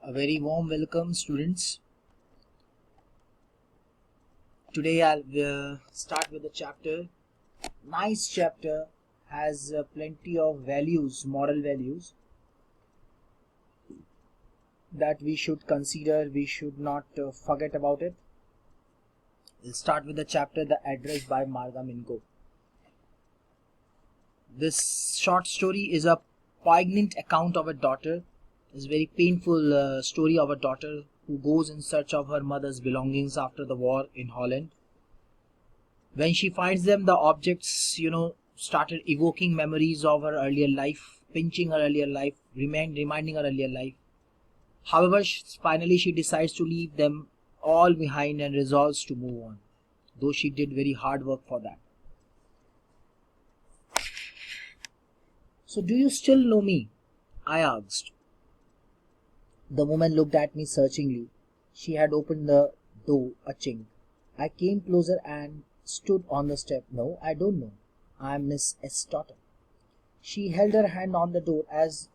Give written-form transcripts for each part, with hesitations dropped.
A very warm welcome, students. Today I'll start with the chapter. Nice chapter, has plenty of values, moral values that we should consider. We should not forget about it. We'll start with the chapter The Address by Marga Mingo. This short story is a poignant account of a daughter. It's a very painful story of a daughter who goes in search of her mother's belongings after the war in Holland. When she finds them, the objects, started evoking memories of her earlier life, pinching her earlier life, reminding her earlier life. However, finally she decides to leave them all behind and resolves to move on, though she did very hard work for that. "So do you still know me?" I asked. The woman looked at me searchingly. She had opened the door a chink. I came closer and stood on the step. "No, I don't know. I am Miss S. daughter." She held her hand on the door as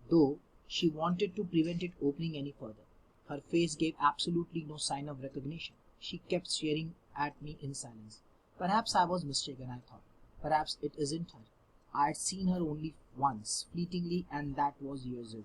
though she wanted to prevent it opening any further. Her face gave absolutely no sign of recognition. She kept staring at me in silence. Perhaps I was mistaken, I thought. Perhaps it isn't her. I had seen her only once, fleetingly, and that was years ago.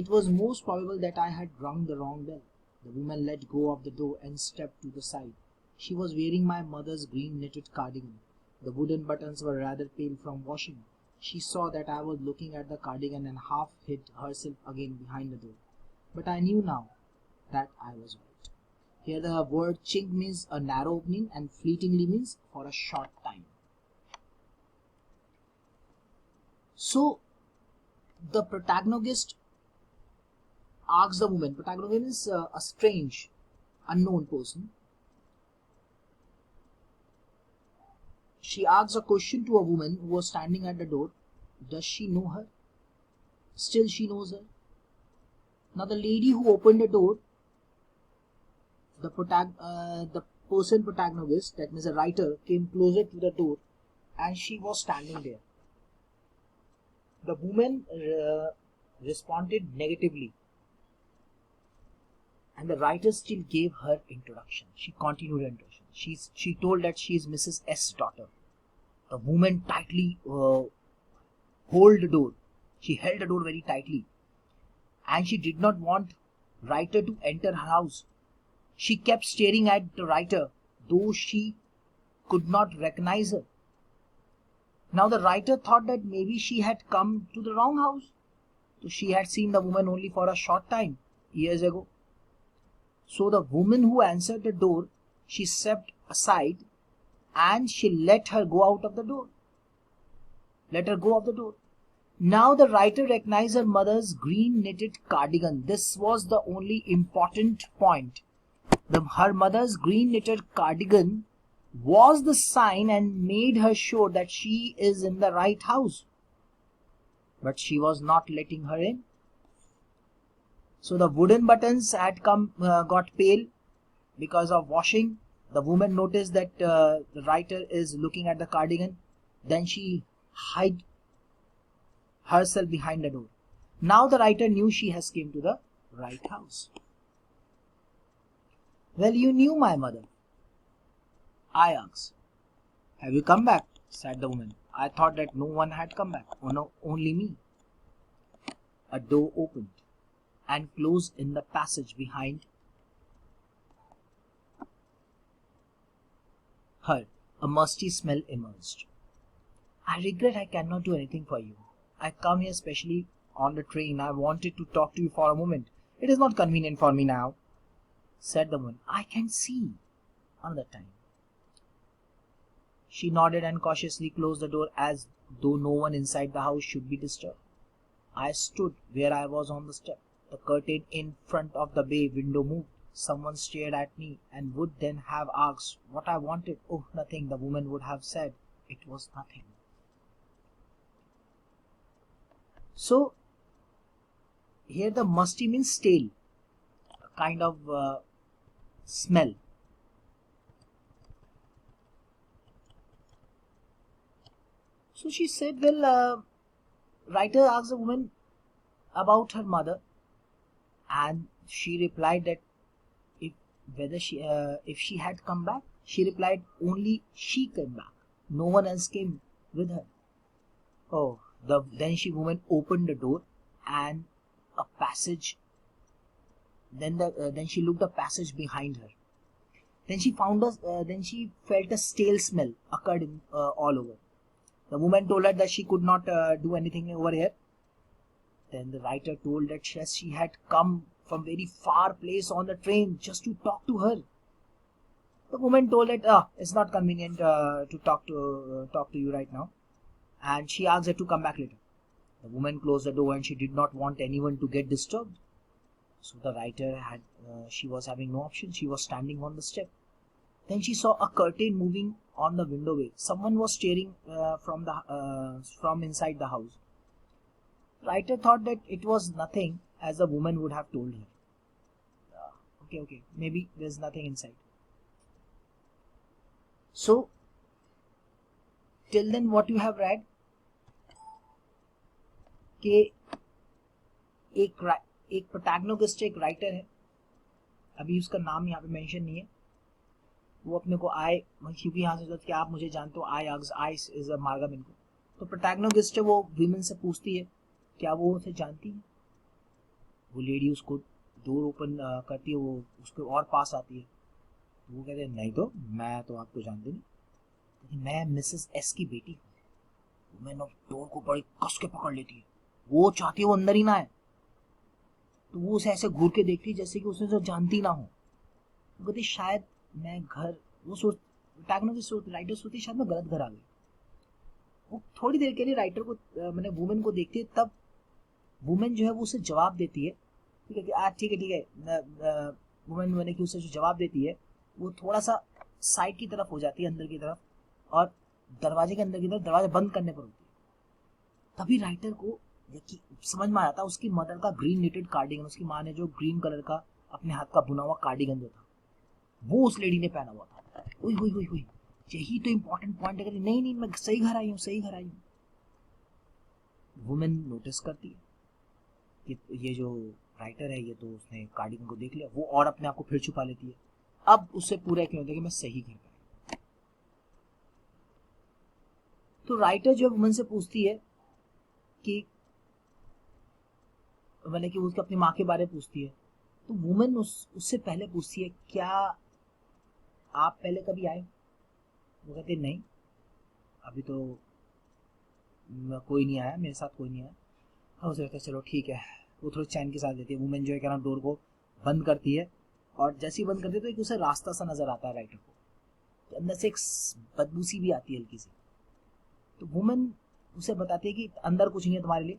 It was most probable that I had rung the wrong bell. The woman let go of the door and stepped to the side. She was wearing my mother's green knitted cardigan. The wooden buttons were rather pale from washing. She saw that I was looking at the cardigan and half hid herself again behind the door. But I knew now that I was right. Here the word chink means a narrow opening and fleetingly means for a short time. So the protagonist asks the woman. Protagonist is a strange, unknown person. She asks a question to a woman who was standing at the door. Does she know her? Still she knows her. Now the lady who opened the door, the person protagonist, that means a writer, came closer to the door and she was standing there. The woman responded negatively. And the writer still gave her introduction. She continued her introduction. She told that she is Mrs. S. daughter. The woman tightly held the door. She held the door very tightly. And she did not want writer to enter her house. She kept staring at the writer, though she could not recognize her. Now the writer thought that maybe she had come to the wrong house. So she had seen the woman only for a short time, years ago. So the woman who answered the door, she stepped aside and she let her go out of the door. Let her go of the door. Now the writer recognized her mother's green knitted cardigan. This was the only important point. Her mother's green knitted cardigan was the sign and made her sure that she is in the right house. But she was not letting her in. So the wooden buttons had got pale because of washing. The woman noticed that the writer is looking at the cardigan. Then she hid herself behind the door. Now the writer knew she has came to the right house. "Well, you knew my mother?" I asked. "Have you come back?" said the woman. "I thought that no one had come back. Oh no, only me." A door opened and closed in the passage behind her. A musty smell emerged. "I regret I cannot do anything for you. I come here specially on the train. I wanted to talk to you for a moment. It is not convenient for me now," said the woman. "I can see another time." She nodded and cautiously closed the door as though no one inside the house should be disturbed. I stood where I was on the step. The curtain in front of the bay window moved. Someone stared at me and would then have asked what I wanted. "Oh, nothing," the woman would have said. It was nothing. So, here the musty means stale, a kind of smell. So she said, well, writer asked the woman about her mother And she replied that if if she had come back, she replied only she came back, no one else came with her. Oh, then she woman opened the door, and a passage. Then she looked a passage behind her. Then she felt a stale smell occurred all over. The woman told her that she could not do anything over here. Then the writer told that she had come from very far place on the train just to talk to her. The woman told that it's not convenient to talk to you right now, and she asked her to come back later. The woman closed the door and she did not want anyone to get disturbed. So the writer she was having no option. She was standing on the step. Then she saw a curtain moving on the window way. Someone was staring from inside the house. Writer thought that it was nothing, as the woman would have told her. Okay, maybe there's nothing inside. So till then what you have read कि एक protagonist एक writer है, अभी उसका नाम यहाँ पे mention नहीं है, वो अपने को क्योंकि यहाँ से कि आप मुझे जानते हो, आई इज अ मार्गम इनको, तो प्रोटैगनिस्ट है वो विमेन से पूछती है क्या वो उसे जानती है. वो लेडी उसको डोर ओपन करती है, वो उसके और पास आती है, तो वो कहते हैं नहीं तो मैं तो आपको जानती नहीं, मैं मिसेस एस की बेटी हूँ. वुमेन डोर को बड़ी कस के पकड़ लेती है, वो चाहती है वो अंदर ही ना है, तो वो उसे ऐसे घूर के देखती है जैसे कि उसने तो जानती ना हो. वो कहती शायद मैं घर, वो राइटर सोचती शायद मैं गलत घर आ गई. वो थोड़ी देर के लिए राइटर को मैंने वुमेन को देखती है, तब वुमेन जो है वो उसे जवाब देती है. ठीक है. वुमेन मैंने कि उसे जो जवाब देती है वो थोड़ा सा साइड की तरफ हो जाती है, अंदर की तरफ, और दरवाजे के अंदर की तरफ दरवाजा बंद करने पर होती है. तभी राइटर को समझ में आया था उसकी मदर का ग्रीन निटेड कार्डिगन, उसकी माँ ने जो ग्रीन कलर का अपने हाथ का बुना हुआ कार्डिगन जो था वो उस लेडी ने पहना हुआ था. ओई यही तो इम्पोर्टेंट पॉइंट है. नहीं मैं सही घर आई हूँ. वुमेन नोटिस करती है कि ये जो राइटर है ये तो उसने कार्डिगन को देख लिया, वो और अपने आप को फिर छुपा लेती है. अब उससे पूरा क्यों होता है कि मैं सही घर पर. तो राइटर जो वुमेन से पूछती है कि मैंने कि उसके अपनी माँ के बारे में पूछती है, तो वुमेन उससे पहले पूछती है क्या आप पहले कभी आए. वो कहते नहीं, अभी तो कोई नहीं आया, मेरे साथ कोई नहीं आया. उसे कहते चलो ठीक है. वो थोड़ी चैन के साथ देती है. वुमेन जो है क्या डोर को बंद करती है, और जैसे ही बंद करती है तो एक उसे रास्ता सा नजर आता है राइटर को, तो अंदर से एक बदबू सी भी आती है हल्की सी. तो वुमेन उसे बताती है कि अंदर कुछ नहीं है तुम्हारे लिए.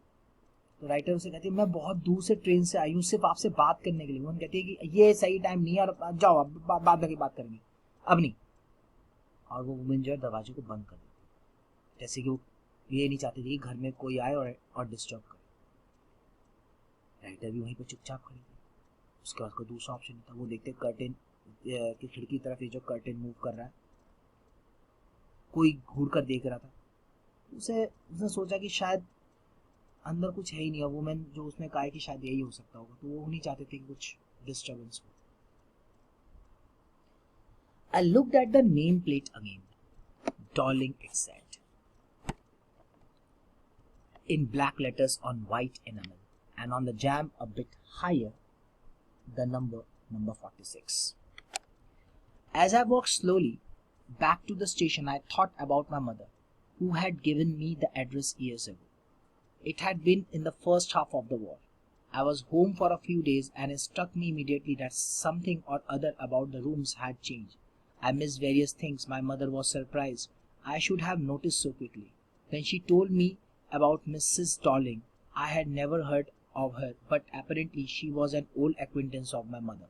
तो राइटर उसे कहती है मैं बहुत दूर से ट्रेन से आई हूँ सिर्फ आपसे बात करने के लिए. वुमेन कहती है कि ये सही टाइम नहीं है और जाओ अब बाद में बात करेंगे, अब नहीं. और वो वुमेन जो है दरवाजे को बंद कर देती है, जैसे कि वो ये नहीं चाहती थी कि घर में कोई आए और डिस्टर्ब करे. राइटर भी वहीं पर चुपचाप खड़ी थी. उसके बाद कोई दूसरा ऑप्शन नहीं था. वो देखते कर्टेन की खिड़की की तरफ, ये जो कर्टेन मूव कर रहा है, कोई घूर कर देख रहा था. उसने सोचा कि शायद अंदर कुछ है ही नहीं. वुमेन जो उसने कहा कि शायद यही हो सकता होगा, तो वो नहीं चाहते थे कि कुछ डिस्टर्बेंस हो. I looked at the nameplate again. Darling, it said, in black letters on white enamel, and on the jamb a bit higher, the number 46. As I walked slowly back to the station, I thought about my mother, who had given me the address years ago. It had been in the first half of the war. I was home for a few days, and it struck me immediately that something or other about the rooms had changed. I missed various things. My mother was surprised. I should have noticed so quickly. When she told me about Mrs. Darling, I had never heard of her, but apparently she was an old acquaintance of my mother,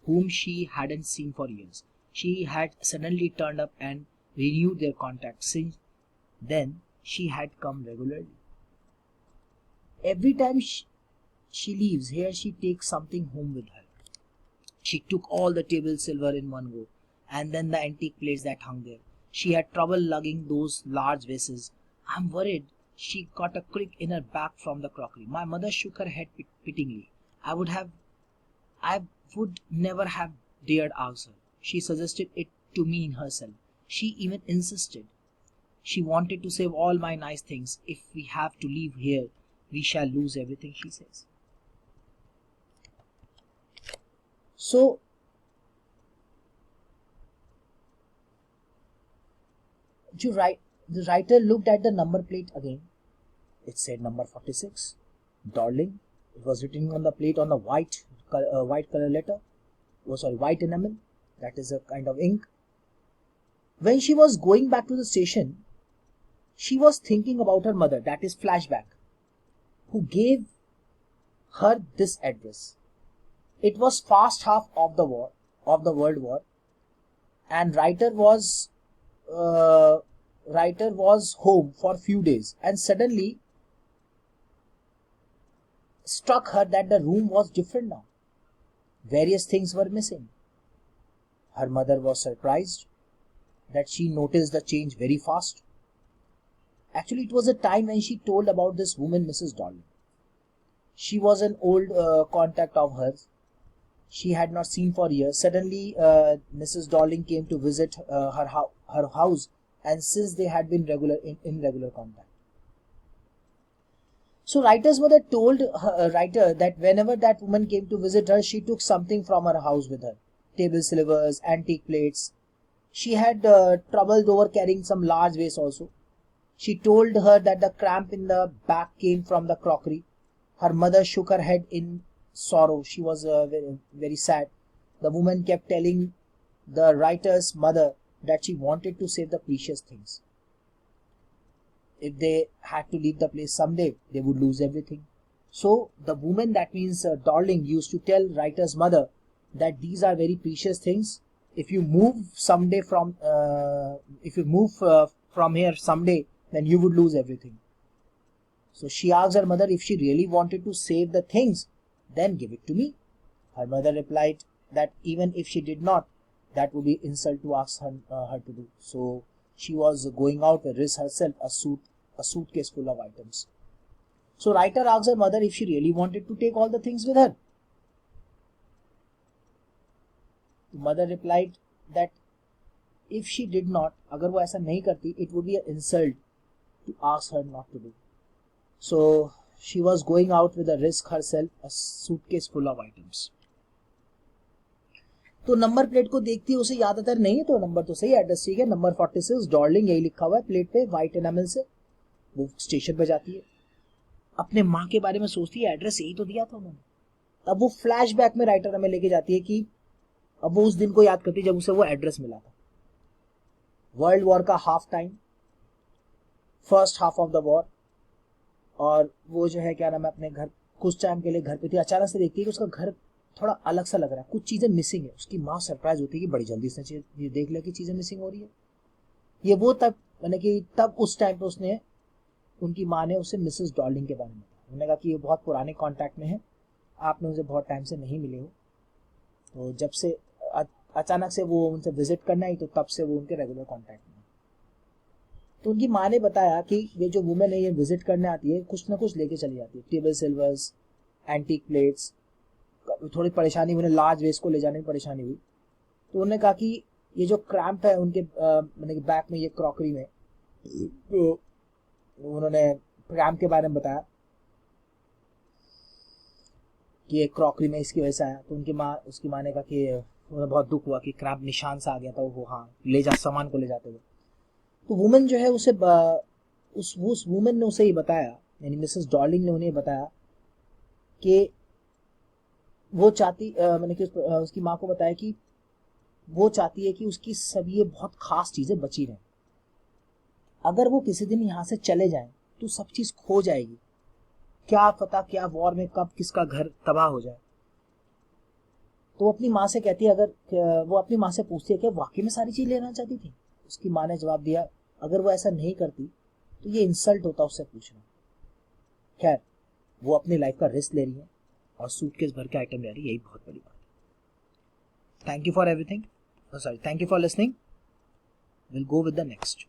whom she hadn't seen for years. She had suddenly turned up and renewed their contact. Since then, she had come regularly. Every time she leaves here, she takes something home with her. She took all the table silver in one go, and then the antique plates that hung there. She had trouble lugging those large vases. I'm worried she got a crick in her back from the crockery. My mother shook her head pityingly. I would have I would never have dared ask her. She suggested it to me in herself. She even insisted. She wanted to save all my nice things. If we have to leave here, we shall lose everything, she says. So, the writer looked at the number plate again. It said number 46, Darling. It was written on the plate on the white color letter. Oh, sorry, white enamel. That is a kind of ink. When she was going back to the station, she was thinking about her mother, that is flashback, who gave her this address. It was first half of the World War, and writer was home for a few days, and suddenly struck her that the room was different now. Various things were missing. Her mother was surprised that she noticed the change very fast. Actually, it was a time when she told about this woman, Mrs. Darling. She was an old contact of hers. She had not seen for years. Suddenly, Mrs. Darling came to visit her house, and since they had been in regular contact. So writer's mother told her writer that whenever that woman came to visit her, she took something from her house with her. Table silvers, antique plates. She had troubled over carrying some large vase also. She told her that the cramp in the back came from the crockery. Her mother shook her head in sorrow. She was very, very sad. The woman kept telling the writer's mother that she wanted to save the precious things. If they had to leave the place someday, they would lose everything. So the woman, that means Darling, used to tell writer's mother that these are very precious things. If you move someday from here someday, then you would lose everything. So she asked her mother if she really wanted to save the things, then give it to me. Her mother replied that even if she did not, that would be insult to ask her to do. So she was going out to risk herself a suitcase full of items. So writer asked her mother if she really wanted to take all the things with her. The mother replied that if she did not, अगर वो ऐसा नहीं करती, it would be an insult to ask her not to do. So she was going out with a risk herself, a suitcase full of items. तो number plate को देखती है, उसे याद आता है नहीं तो नंबर तो सही, एड्रेस ठीक है, नंबर 46 डार्लिंग यही लिखा हुआ है प्लेट पे व्हाइट एनामल से. वो स्टेशन पे जाती है, अपने माँ के बारे में सोचती है, एड्रेस यही तो दिया था उन्होंने. तब वो फ्लैशबैक में राइटर हमें लेके जाती है कि अब वो उस दिन को याद करती है जब उसे वो एड्रेस मिला था. वर्ल्ड वॉर का half time, first half of the war, और वो जो है क्या नाम है अपने घर कुछ टाइम के लिए घर पे थी. अचानक से देखती है कि उसका घर थोड़ा अलग सा लग रहा है, कुछ चीजें मिसिंग है. उसकी माँ सरप्राइज होती है कि बड़ी जल्दी से ये देख लिया कि चीजें मिसिंग हो रही है. ये वो तब मैंने कि तब उस टाइम पे उसने उनकी माँ ने उसे मिसेस डार्लिंग के बारे में बताया. उन्होंने कहा कि ये बहुत पुराने कॉन्टैक्ट में है, आपने उनसे बहुत टाइम से नहीं मिले हो, तो जब से अचानक से वो उनसे विजिट करना ही, तो तब से वो उनके रेगुलर कॉन्टैक्ट में. तो उनकी माँ ने बताया कि ये जो वुमेन है ये विजिट करने आती है, कुछ ना कुछ लेके चली जाती है, टेबल सिल्वर्स, एंटीक प्लेट्स. थोड़ी परेशानी हुई, लार्ज वेस्ट को ले जाने में परेशानी हुई. तो उन्होंने कहा कि ये जो क्रैम्प है उनके मैंने बैक में, ये क्रॉकरी में, तो उन्होंने क्रैम्प के बारे में बताया कि ये क्रॉकरी में इसकी वजह से आया. तो उसकी माँ ने कहा कि उन्हें बहुत दुख हुआ कि क्रैम्प निशान सा आ गया था, वो हाँ ले जा सामान को ले जाते हुए. तो वुमेन जो है उसे उस वुमेन ने उसे ये बताया, यानी मिसेस डार्लिंग ने उन्हें बताया कि वो चाहती मैंने कि उसकी माँ को बताया कि वो चाहती है कि उसकी सब ये बहुत खास चीजें बची रहें. अगर वो किसी दिन यहाँ से चले जाएं तो सब चीज खो जाएगी, क्या पता क्या वॉर में कब किसका घर तबाह हो जाए. तो वो अपनी माँ से कहती है, अगर वो अपनी माँ से पूछती है कि वाकई में सारी चीज लेना चाहती थी. उसकी माँ ने जवाब दिया, अगर वो ऐसा नहीं करती तो ये इंसल्ट होता उससे पूछना. खैर, वो अपनी लाइफ का रिस्क ले रही है और सूटकेस भर के आइटम ले रही है, यही बहुत बड़ी बात है. Thank you for everything, sorry, thank you for listening. Will go with the next.